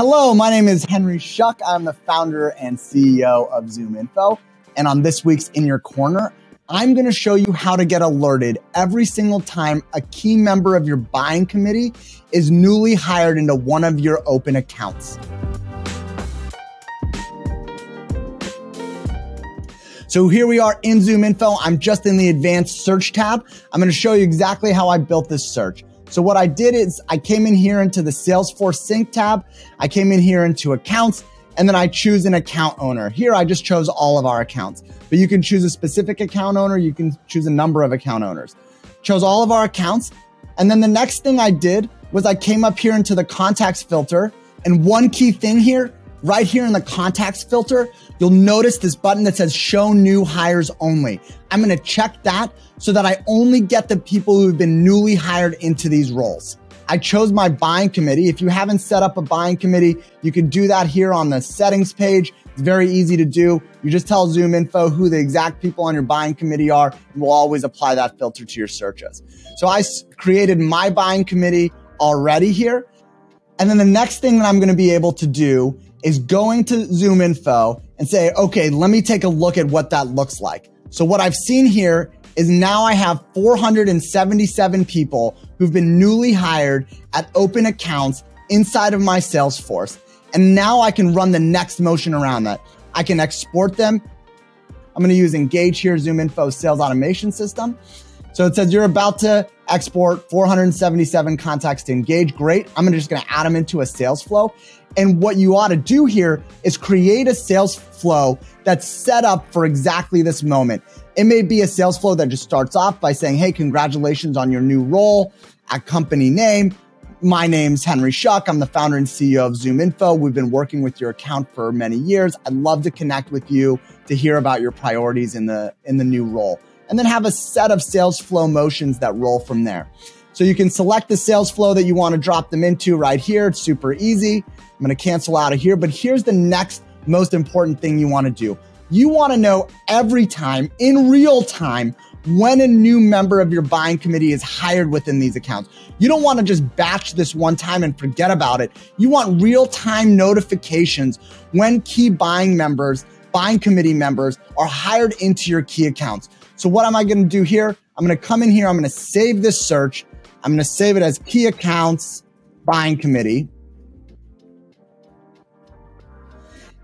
Hello, my name is Henry Schuck. I'm the founder and CEO of ZoomInfo. And on this week's In Your Corner, I'm going to show you how to get alerted every single time a key member of your buying committee is newly hired into one of your open accounts. So here we are in ZoomInfo. I'm just in the advanced search tab. I'm going to show you exactly how I built this search. So what I did is I came in here into the Salesforce Sync tab. I came in here into accounts, and then I choose an account owner. Here, I just chose all of our accounts, but you can choose a specific account owner. You can choose a number of account owners. Chose all of our accounts. And then the next thing I did was I came up here into the contacts filter. And one key thing here, right here in the contacts filter, you'll notice this button that says show new hires only. I'm going to check that so that I only get the people who've been newly hired into these roles. I chose my buying committee. If you haven't set up a buying committee, you can do that here on the settings page. It's very easy to do. You just tell ZoomInfo who the exact people on your buying committee are, and we'll always apply that filter to your searches. So I created my buying committee already here. And then the next thing that I'm going to be able to do is going to ZoomInfo and say, okay, let me take a look at what that looks like. So what I've seen here is now I have 477 people who've been newly hired at open accounts inside of my Salesforce. And now I can run the next motion around that. I can export them. I'm going to use Engage here, ZoomInfo sales automation system. So it says you're about to export 477 contacts to Engage. Great. I'm just going to add them into a sales flow. And what you ought to do here is create a sales flow that's set up for exactly this moment. It may be a sales flow that just starts off by saying, hey, congratulations on your new role at company name. My name's Henry Schuck. I'm the founder and CEO of ZoomInfo. We've been working with your account for many years. I'd love to connect with you to hear about your priorities in the new role. And then have a set of sales flow motions that roll from there. So you can select the sales flow that you want to drop them into right here. It's super easy. I'm going to cancel out of here, but here's the next most important thing you want to do. You want to know every time, in real time, when a new member of your buying committee is hired within these accounts. You don't want to just batch this one time and forget about it. You want real-time notifications when key buying committee members are hired into your key accounts. So what am I going to do here? I'm going to come in here. I'm going to save this search. I'm going to save it as key accounts buying committee.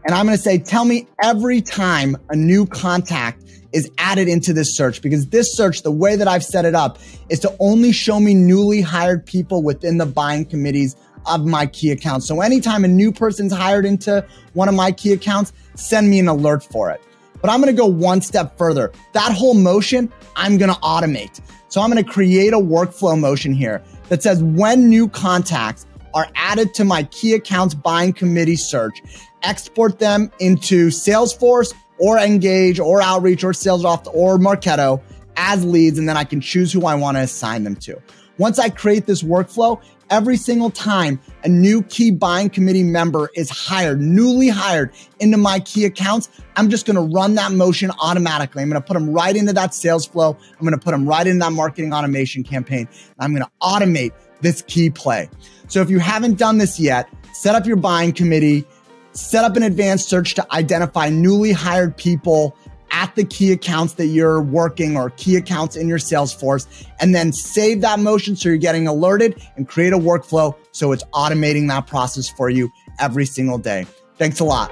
And I'm going to say, tell me every time a new contact is added into this search, because this search, the way that I've set it up, is to only show me newly hired people within the buying committees of my key accounts. So anytime a new person's hired into one of my key accounts, send me an alert for it. But I'm going to go one step further. That whole motion, I'm going to automate. So I'm going to create a workflow motion here that says when new contacts are added to my key accounts buying committee search, export them into Salesforce or Engage or Outreach or SalesLoft or Marketo as leads, and then I can choose who I want to assign them to. Once I create this workflow, every single time a new key buying committee member is hired, newly hired into my key accounts, I'm just going to run that motion automatically. I'm going to put them right into that sales flow. I'm going to put them right into that marketing automation campaign. I'm going to automate this key play. So if you haven't done this yet, set up your buying committee, set up an advanced search to identify newly hired people at the key accounts that you're working or key accounts in your Salesforce, and then save that motion so you're getting alerted, and create a workflow so it's automating that process for you every single day. Thanks a lot.